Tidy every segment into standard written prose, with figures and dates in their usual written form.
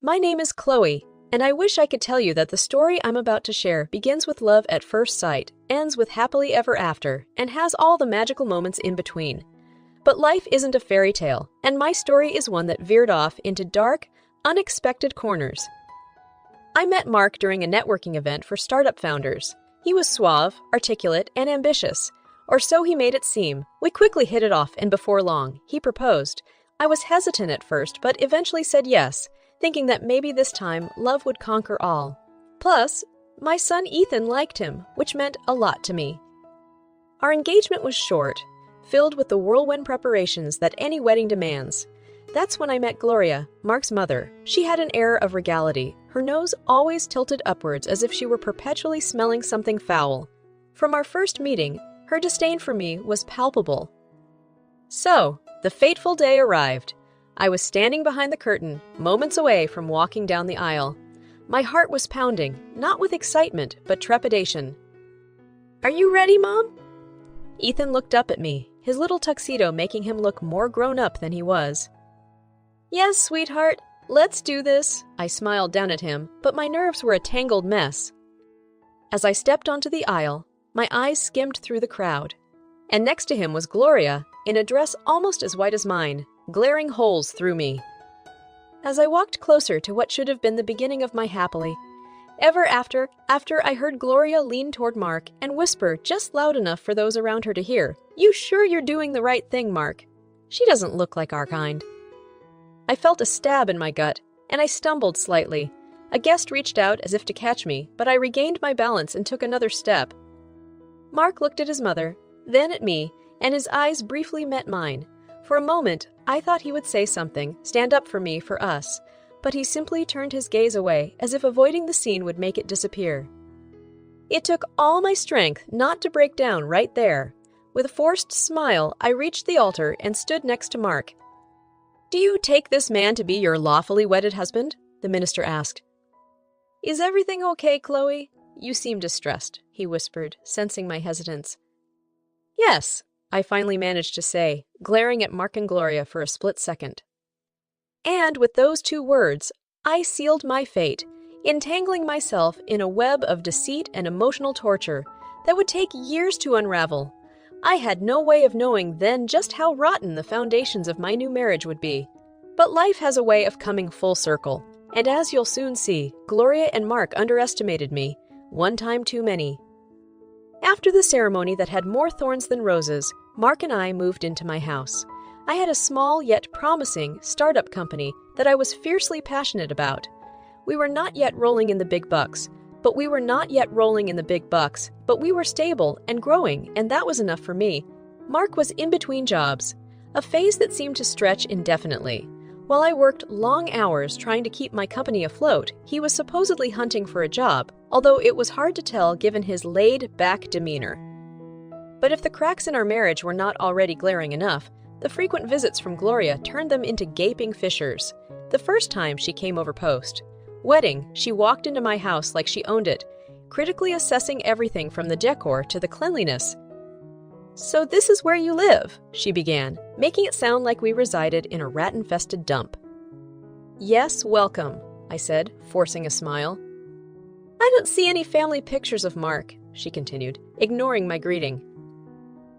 My name is Chloe, and I wish I could tell you that the story I'm about to share begins with love at first sight, ends with happily ever after, and has all the magical moments in between. But life isn't a fairy tale, and my story is one that veered off into dark, unexpected corners. I met Mark during a networking event for startup founders. He was suave, articulate, and ambitious, or so he made it seem. We quickly hit it off, and before long, he proposed. I was hesitant at first, but eventually said yes, thinking that maybe this time love would conquer all. Plus, my son Ethan liked him, which meant a lot to me. Our engagement was short, filled with the whirlwind preparations that any wedding demands. That's when I met Gloria, Mark's mother. She had an air of regality, her nose always tilted upwards as if she were perpetually smelling something foul. From our first meeting, her disdain for me was palpable. So, the fateful day arrived. I was standing behind the curtain, moments away from walking down the aisle. My heart was pounding, not with excitement, but trepidation. "Are you ready, Mom?" Ethan looked up at me, his little tuxedo making him look more grown up than he was. "Yes, sweetheart, let's do this." I smiled down at him, but my nerves were a tangled mess. As I stepped onto the aisle, my eyes skimmed through the crowd. And next to him was Gloria, in a dress almost as white as mine, glaring holes through me. As I walked closer to what should have been the beginning of my happily ever after I heard Gloria lean toward Mark and whisper just loud enough for those around her to hear, "You sure you're doing the right thing, Mark? She doesn't look like our kind." I felt a stab in my gut, and I stumbled slightly. A guest reached out as if to catch me, but I regained my balance and took another step. Mark looked at his mother, then at me, and his eyes briefly met mine. For a moment, I thought he would say something, stand up for me, for us, but he simply turned his gaze away as if avoiding the scene would make it disappear. It took all my strength not to break down right there. With a forced smile, I reached the altar and stood next to Mark. "Do you take this man to be your lawfully wedded husband?" the minister asked. "Is everything okay, Chloe? You seem distressed," he whispered, sensing my hesitance. "Yes," I finally managed to say, glaring at Mark and Gloria for a split second. And with those two words, I sealed my fate, entangling myself in a web of deceit and emotional torture that would take years to unravel. I had no way of knowing then just how rotten the foundations of my new marriage would be. But life has a way of coming full circle, and as you'll soon see, Gloria and Mark underestimated me, one time too many. After the ceremony that had more thorns than roses, Mark and I moved into my house. I had a small yet promising startup company that I was fiercely passionate about. We were not yet rolling in the big bucks, but we were stable and growing, and that was enough for me. Mark was in between jobs, a phase that seemed to stretch indefinitely. While I worked long hours trying to keep my company afloat, he was supposedly hunting for a job, although it was hard to tell given his laid-back demeanor. But if the cracks in our marriage were not already glaring enough, the frequent visits from Gloria turned them into gaping fissures. The first time she came over post wedding, she walked into my house like she owned it, critically assessing everything from the decor to the cleanliness. "So this is where you live," she began, making it sound like we resided in a rat-infested dump. "Yes, welcome," I said, forcing a smile. "I don't see any family pictures of Mark," she continued, ignoring my greeting.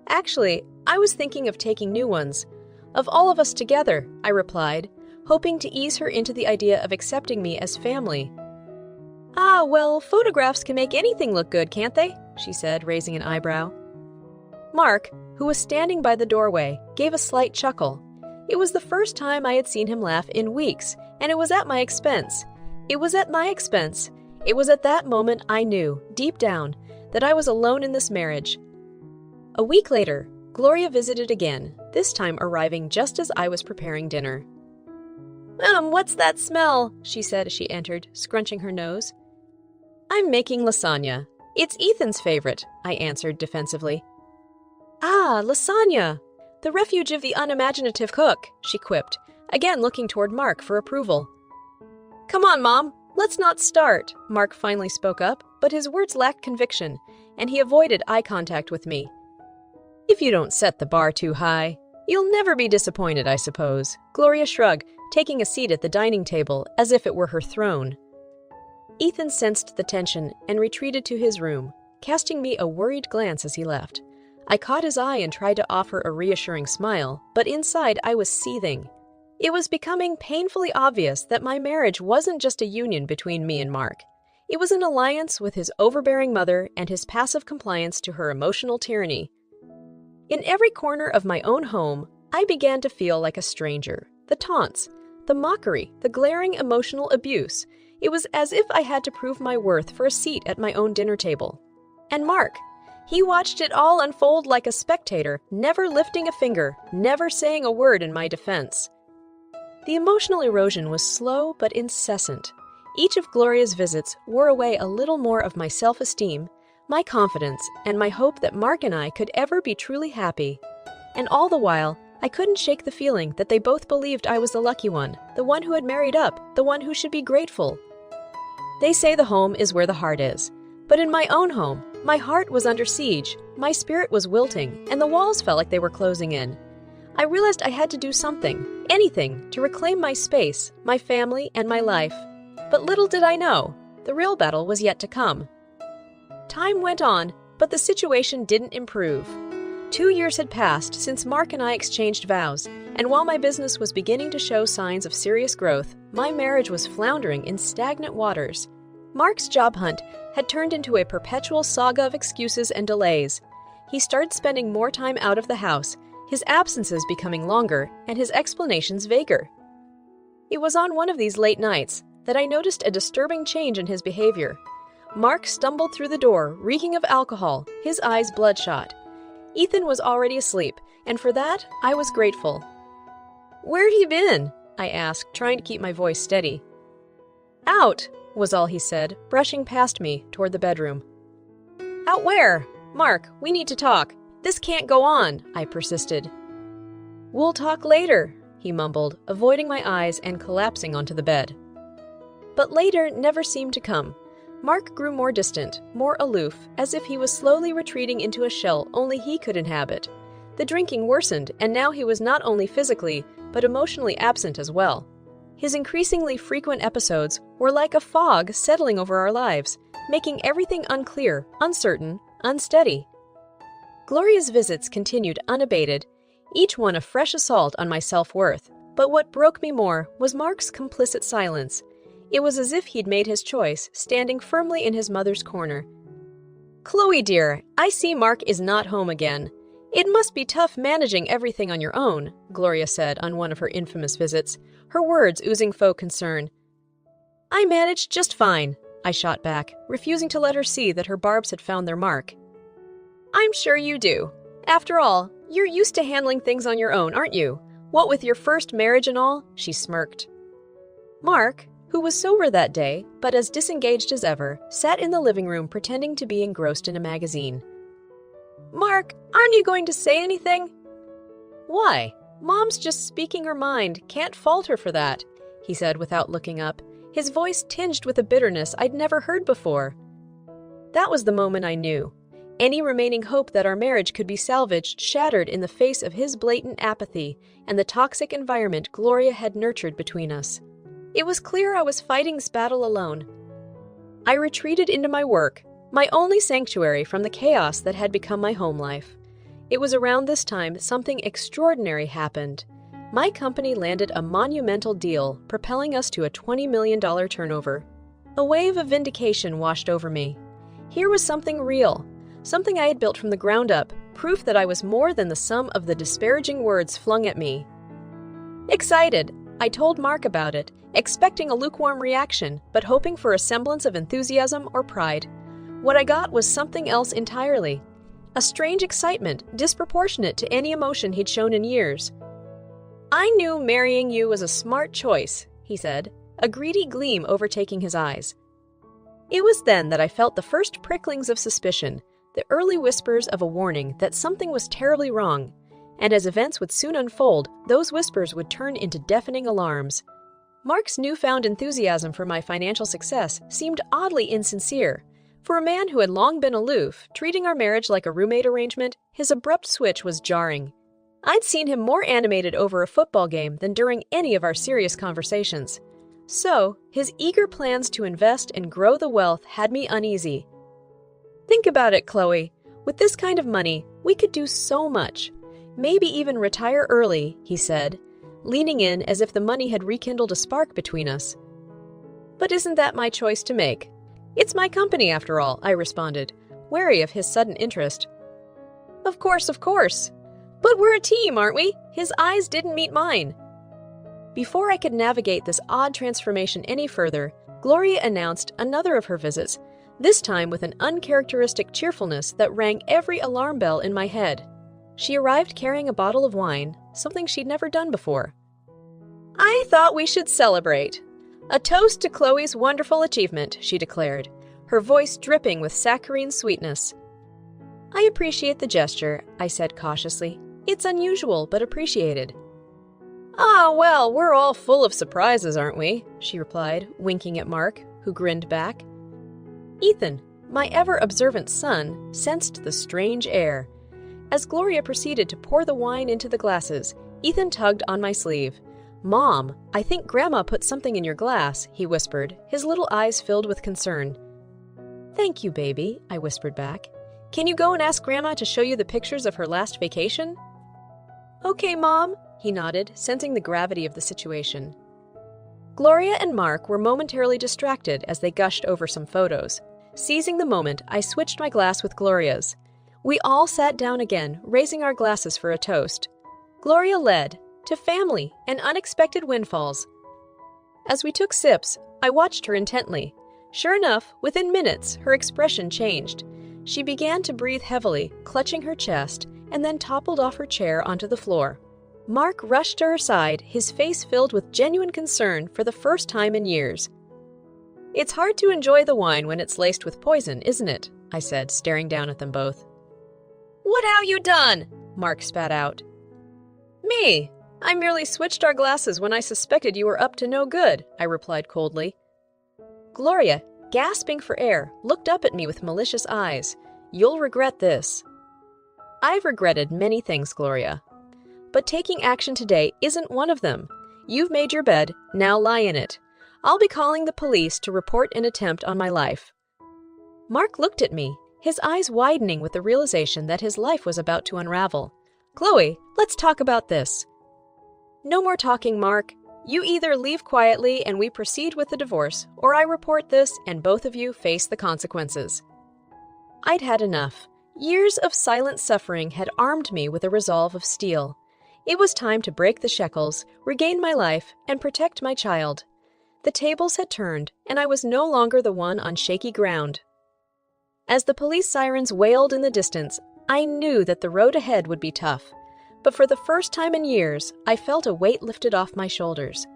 "Actually, I was thinking of taking new ones. Of all of us together," I replied, hoping to ease her into the idea of accepting me as family. "Ah, well, photographs can make anything look good, can't they?" she said, raising an eyebrow. Mark, who was standing by the doorway, gave a slight chuckle. It was the first time I had seen him laugh in weeks, and it was at my expense. It was at that moment I knew, deep down, that I was alone in this marriage. A week later, Gloria visited again, this time arriving just as I was preparing dinner. What's that smell?" she said as she entered, scrunching her nose. "I'm making lasagna. It's Ethan's favorite," I answered defensively. "Ah, lasagna! The refuge of the unimaginative cook," she quipped, again looking toward Mark for approval. "Come on, Mom, let's not start," Mark finally spoke up, but his words lacked conviction, and he avoided eye contact with me. "If you don't set the bar too high, you'll never be disappointed, I suppose," Gloria shrugged, taking a seat at the dining table as if it were her throne. Ethan sensed the tension and retreated to his room, casting me a worried glance as he left. I caught his eye and tried to offer a reassuring smile, but inside I was seething. It was becoming painfully obvious that my marriage wasn't just a union between me and Mark. It was an alliance with his overbearing mother and his passive compliance to her emotional tyranny. In every corner of my own home, I began to feel like a stranger. The taunts, the mockery, the glaring emotional abuse. It was as if I had to prove my worth for a seat at my own dinner table. And Mark, he watched it all unfold like a spectator, never lifting a finger, never saying a word in my defense. The emotional erosion was slow but incessant. Each of Gloria's visits wore away a little more of my self-esteem, my confidence, and my hope that Mark and I could ever be truly happy. And all the while, I couldn't shake the feeling that they both believed I was the lucky one, the one who had married up, the one who should be grateful. They say the home is where the heart is. But in my own home, my heart was under siege, my spirit was wilting, and the walls felt like they were closing in. I realized I had to do something, anything, to reclaim my space, my family, and my life. But little did I know, the real battle was yet to come. Time went on, but the situation didn't improve. 2 years had passed since Mark and I exchanged vows, and while my business was beginning to show signs of serious growth, my marriage was floundering in stagnant waters. Mark's job hunt had turned into a perpetual saga of excuses and delays. He started spending more time out of the house, his absences becoming longer and his explanations vaguer. It was on one of these late nights that I noticed a disturbing change in his behavior. Mark stumbled through the door, reeking of alcohol, his eyes bloodshot. Ethan was already asleep, and for that, I was grateful. "Where'd he been?" I asked, trying to keep my voice steady. "Out," was all he said, brushing past me toward the bedroom. "Out where? Mark, we need to talk. This can't go on," I persisted. "We'll talk later," he mumbled, avoiding my eyes and collapsing onto the bed. But later never seemed to come. Mark grew more distant, more aloof, as if he was slowly retreating into a shell only he could inhabit. The drinking worsened, and now he was not only physically, but emotionally absent as well. His increasingly frequent episodes were like a fog settling over our lives, making everything unclear, uncertain, unsteady. Gloria's visits continued unabated, each one a fresh assault on my self-worth. But what broke me more was Mark's complicit silence. It was as if he'd made his choice, standing firmly in his mother's corner. "Chloe, dear, I see Mark is not home again. It must be tough managing everything on your own," Gloria said on one of her infamous visits, her words oozing faux concern. "I managed just fine," I shot back, refusing to let her see that her barbs had found their mark. "I'm sure you do. After all, you're used to handling things on your own, aren't you? What with your first marriage and all?" she smirked. Mark, who was sober that day, but as disengaged as ever, sat in the living room pretending to be engrossed in a magazine. "Mark, aren't you going to say anything?" "Why? Mom's just speaking her mind. Can't fault her for that," he said without looking up, his voice tinged with a bitterness I'd never heard before. That was the moment I knew. Any remaining hope that our marriage could be salvaged shattered in the face of his blatant apathy and the toxic environment Gloria had nurtured between us. It was clear I was fighting this battle alone. I retreated into my work, my only sanctuary from the chaos that had become my home life. It was around this time something extraordinary happened. My company landed a monumental deal, propelling us to a $20 million turnover. A wave of vindication washed over me. Here was something real, something I had built from the ground up, proof that I was more than the sum of the disparaging words flung at me. Excited, I told Mark about it, expecting a lukewarm reaction, but hoping for a semblance of enthusiasm or pride. What I got was something else entirely. A strange excitement, disproportionate to any emotion he'd shown in years. "I knew marrying you was a smart choice," he said, a greedy gleam overtaking his eyes. It was then that I felt the first pricklings of suspicion, the early whispers of a warning that something was terribly wrong. And as events would soon unfold, those whispers would turn into deafening alarms. Mark's newfound enthusiasm for my financial success seemed oddly insincere. For a man who had long been aloof, treating our marriage like a roommate arrangement, his abrupt switch was jarring. I'd seen him more animated over a football game than during any of our serious conversations. So, his eager plans to invest and grow the wealth had me uneasy. Think about it, Chloe. With this kind of money, we could do so much. Maybe even retire early, he said, leaning in as if the money had rekindled a spark between us. But isn't that my choice to make? It's my company, after all, I responded, wary of his sudden interest. Of course, of course. But we're a team, aren't we? His eyes didn't meet mine. Before I could navigate this odd transformation any further, Gloria announced another of her visits, this time with an uncharacteristic cheerfulness that rang every alarm bell in my head. She arrived carrying a bottle of wine, something she'd never done before. I thought we should celebrate. A toast to Chloe's wonderful achievement, she declared, her voice dripping with saccharine sweetness. I appreciate the gesture, I said cautiously. It's unusual, but appreciated. Ah, well, we're all full of surprises, aren't we? She replied, winking at Mark, who grinned back. Ethan, my ever-observant son, sensed the strange air. As Gloria proceeded to pour the wine into the glasses, Ethan tugged on my sleeve. Mom, I think Grandma put something in your glass, he whispered, his little eyes filled with concern. Thank you, baby, I whispered back. Can you go and ask Grandma to show you the pictures of her last vacation? Okay, Mom, he nodded, sensing the gravity of the situation. Gloria and Mark were momentarily distracted as they gushed over some photos. Seizing the moment, I switched my glass with Gloria's. We all sat down again, raising our glasses for a toast. Gloria led, to family and unexpected windfalls. As we took sips, I watched her intently. Sure enough, within minutes, her expression changed. She began to breathe heavily, clutching her chest, and then toppled off her chair onto the floor. Mark rushed to her side, his face filled with genuine concern for the first time in years. It's hard to enjoy the wine when it's laced with poison, isn't it? I said, staring down at them both. What have you done? Mark spat out. Me? I merely switched our glasses when I suspected you were up to no good, I replied coldly. Gloria, gasping for air, looked up at me with malicious eyes. You'll regret this. I've regretted many things, Gloria. But taking action today isn't one of them. You've made your bed, now lie in it. I'll be calling the police to report an attempt on my life. Mark looked at me, his eyes widening with the realization that his life was about to unravel. Chloe, let's talk about this. No more talking, Mark. You either leave quietly and we proceed with the divorce, or I report this and both of you face the consequences. I'd had enough. Years of silent suffering had armed me with a resolve of steel. It was time to break the shackles, regain my life, and protect my child. The tables had turned, and I was no longer the one on shaky ground. As the police sirens wailed in the distance, I knew that the road ahead would be tough. But for the first time in years, I felt a weight lifted off my shoulders.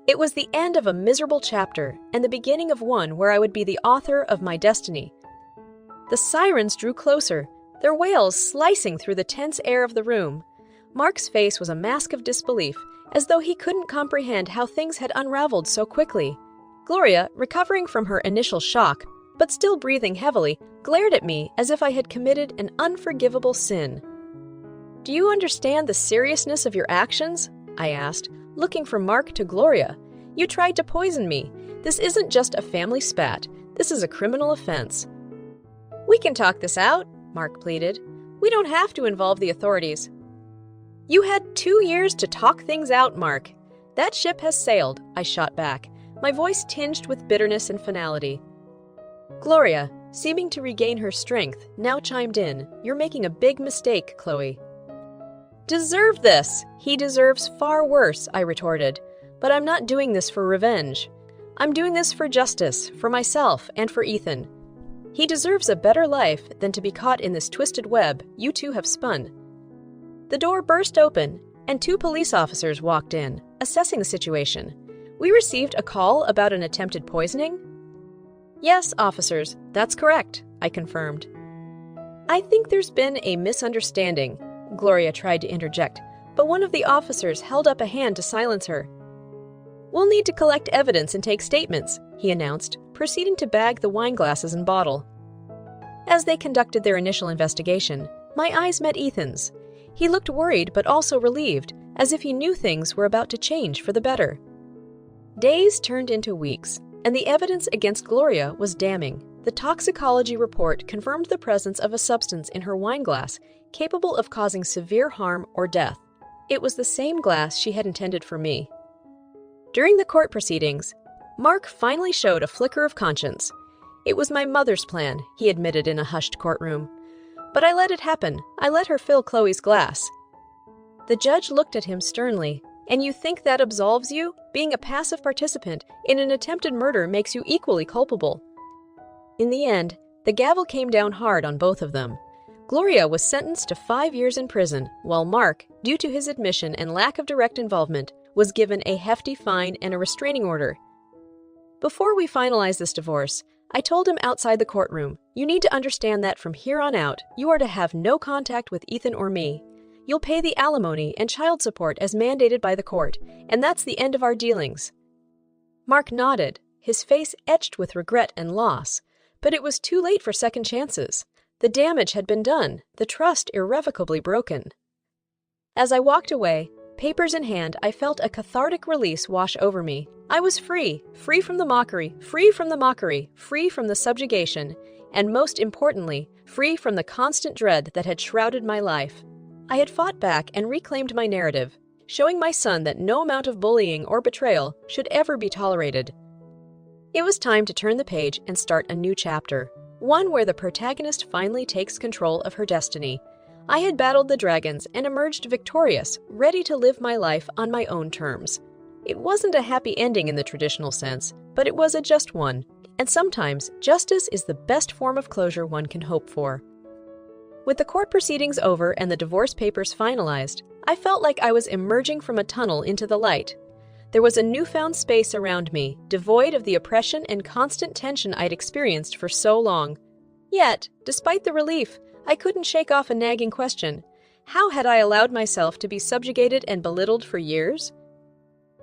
It was the end of a miserable chapter and the beginning of one where I would be the author of my destiny. The sirens drew closer, their wails slicing through the tense air of the room. Mark's face was a mask of disbelief, as though he couldn't comprehend how things had unraveled so quickly. Gloria, recovering from her initial shock, but still breathing heavily, glared at me as if I had committed an unforgivable sin. Do you understand the seriousness of your actions? I asked, looking from Mark to Gloria. You tried to poison me. This isn't just a family spat. This is a criminal offense. We can talk this out, Mark pleaded. We don't have to involve the authorities. You had 2 years to talk things out, Mark. That ship has sailed, I shot back, my voice tinged with bitterness and finality. Gloria, seeming to regain her strength, now chimed in. You're making a big mistake, Chloe. Deserve this! He deserves far worse, I retorted. But I'm not doing this for revenge. I'm doing this for justice, for myself, and for Ethan. He deserves a better life than to be caught in this twisted web you two have spun. The door burst open, and 2 police officers walked in, assessing the situation. We received a call about an attempted poisoning? Yes, officers, that's correct, I confirmed. I think there's been a misunderstanding, Gloria tried to interject, but one of the officers held up a hand to silence her. We'll need to collect evidence and take statements, he announced, proceeding to bag the wine glasses and bottle. As they conducted their initial investigation, my eyes met Ethan's. He looked worried but also relieved, as if he knew things were about to change for the better. Days turned into weeks, and the evidence against Gloria was damning. The toxicology report confirmed the presence of a substance in her wine glass capable of causing severe harm or death. It was the same glass she had intended for me. During the court proceedings, Mark finally showed a flicker of conscience. It was my mother's plan, he admitted in a hushed courtroom. But I let it happen. I let her fill Chloe's glass. The judge looked at him sternly. And you think that absolves you? Being a passive participant in an attempted murder makes you equally culpable. In the end, the gavel came down hard on both of them. Gloria was sentenced to 5 years in prison, while Mark, due to his admission and lack of direct involvement, was given a hefty fine and a restraining order. Before we finalized this divorce, I told him outside the courtroom, "You need to understand that from here on out, you are to have no contact with Ethan or me. You'll pay the alimony and child support as mandated by the court, and that's the end of our dealings." Mark nodded, his face etched with regret and loss. But it was too late for second chances. The damage had been done, the trust irrevocably broken. As I walked away, papers in hand, I felt a cathartic release wash over me. I was free, free from the mockery, free from the mockery, free from the subjugation, and most importantly, free from the constant dread that had shrouded my life. I had fought back and reclaimed my narrative, showing my son that no amount of bullying or betrayal should ever be tolerated. It was time to turn the page and start a new chapter, one where the protagonist finally takes control of her destiny. I had battled the dragons and emerged victorious, ready to live my life on my own terms. It wasn't a happy ending in the traditional sense, but it was a just one, and sometimes justice is the best form of closure one can hope for. With the court proceedings over and the divorce papers finalized, I felt like I was emerging from a tunnel into the light. There was a newfound space around me, devoid of the oppression and constant tension I'd experienced for so long. Yet, despite the relief, I couldn't shake off a nagging question. How had I allowed myself to be subjugated and belittled for years?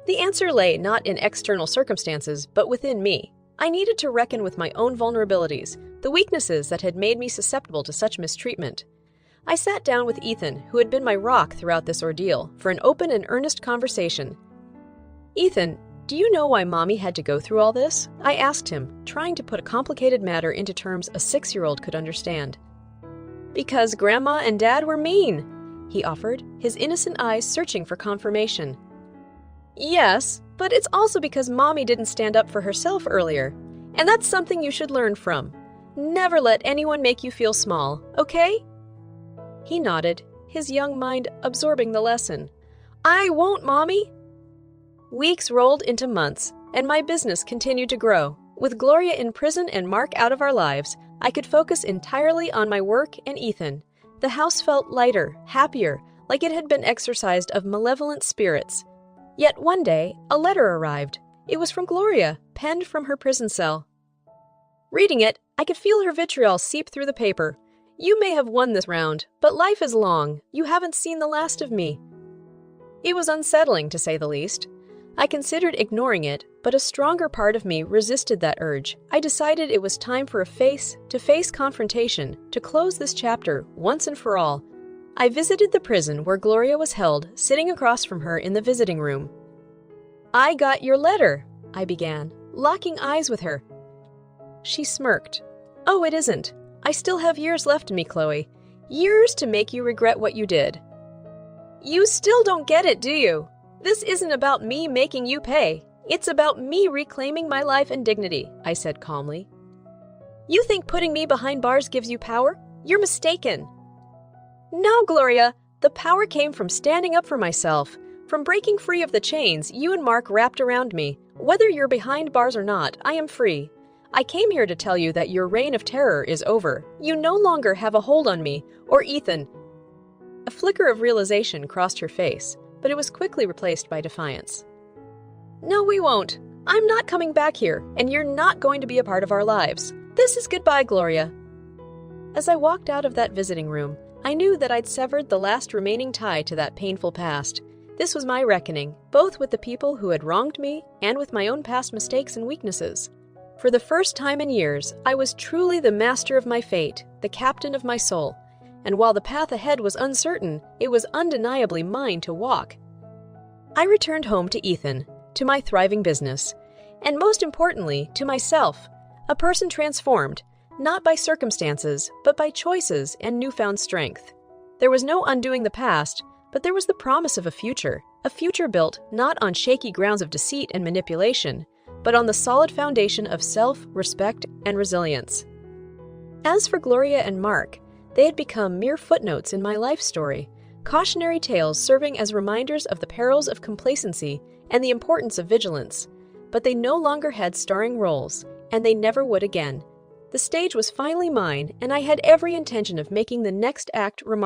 The answer lay not in external circumstances, but within me. I needed to reckon with my own vulnerabilities, the weaknesses that had made me susceptible to such mistreatment. I sat down with Ethan, who had been my rock throughout this ordeal, for an open and earnest conversation. "Ethan, do you know why Mommy had to go through all this?" I asked him, trying to put a complicated matter into terms a 6-year-old could understand. "Because Grandma and Dad were mean," he offered, his innocent eyes searching for confirmation. "Yes, but it's also because Mommy didn't stand up for herself earlier. And that's something you should learn from. Never let anyone make you feel small, okay?" He nodded, his young mind absorbing the lesson. "I won't, Mommy!" Weeks rolled into months, and my business continued to grow. With Gloria in prison and Mark out of our lives, I could focus entirely on my work and Ethan. The house felt lighter, happier, like it had been exorcised of malevolent spirits. Yet one day, a letter arrived. It was from Gloria, penned from her prison cell. Reading it, I could feel her vitriol seep through the paper. "You may have won this round, but life is long. You haven't seen the last of me." It was unsettling, to say the least. I considered ignoring it, but a stronger part of me resisted that urge. I decided it was time for a face-to-face confrontation to close this chapter once and for all. I visited the prison where Gloria was held, sitting across from her in the visiting room. "I got your letter," I began, locking eyes with her. She smirked. "Oh, it isn't. I still have years left in me, Chloe. Years to make you regret what you did." "You still don't get it, do you? This isn't about me making you pay. It's about me reclaiming my life and dignity," I said calmly. "You think putting me behind bars gives you power? You're mistaken." "No, Gloria. The power came from standing up for myself, from breaking free of the chains you and Mark wrapped around me. Whether you're behind bars or not, I am free. I came here to tell you that your reign of terror is over. You no longer have a hold on me, or Ethan." A flicker of realization crossed her face, but it was quickly replaced by defiance. "No, we won't. I'm not coming back here, and you're not going to be a part of our lives. This is goodbye, Gloria." As I walked out of that visiting room, I knew that I'd severed the last remaining tie to that painful past. This was my reckoning, both with the people who had wronged me and with my own past mistakes and weaknesses. For the first time in years, I was truly the master of my fate, the captain of my soul, and while the path ahead was uncertain, it was undeniably mine to walk. I returned home to Ethan, to my thriving business, and most importantly, to myself, a person transformed, not by circumstances, but by choices and newfound strength. There was no undoing the past, but there was the promise of a future built not on shaky grounds of deceit and manipulation, but on the solid foundation of self-respect and resilience. As for Gloria and Mark, they had become mere footnotes in my life story, cautionary tales serving as reminders of the perils of complacency and the importance of vigilance. But they no longer had starring roles, and they never would again. The stage was finally mine, and I had every intention of making the next act remarkable.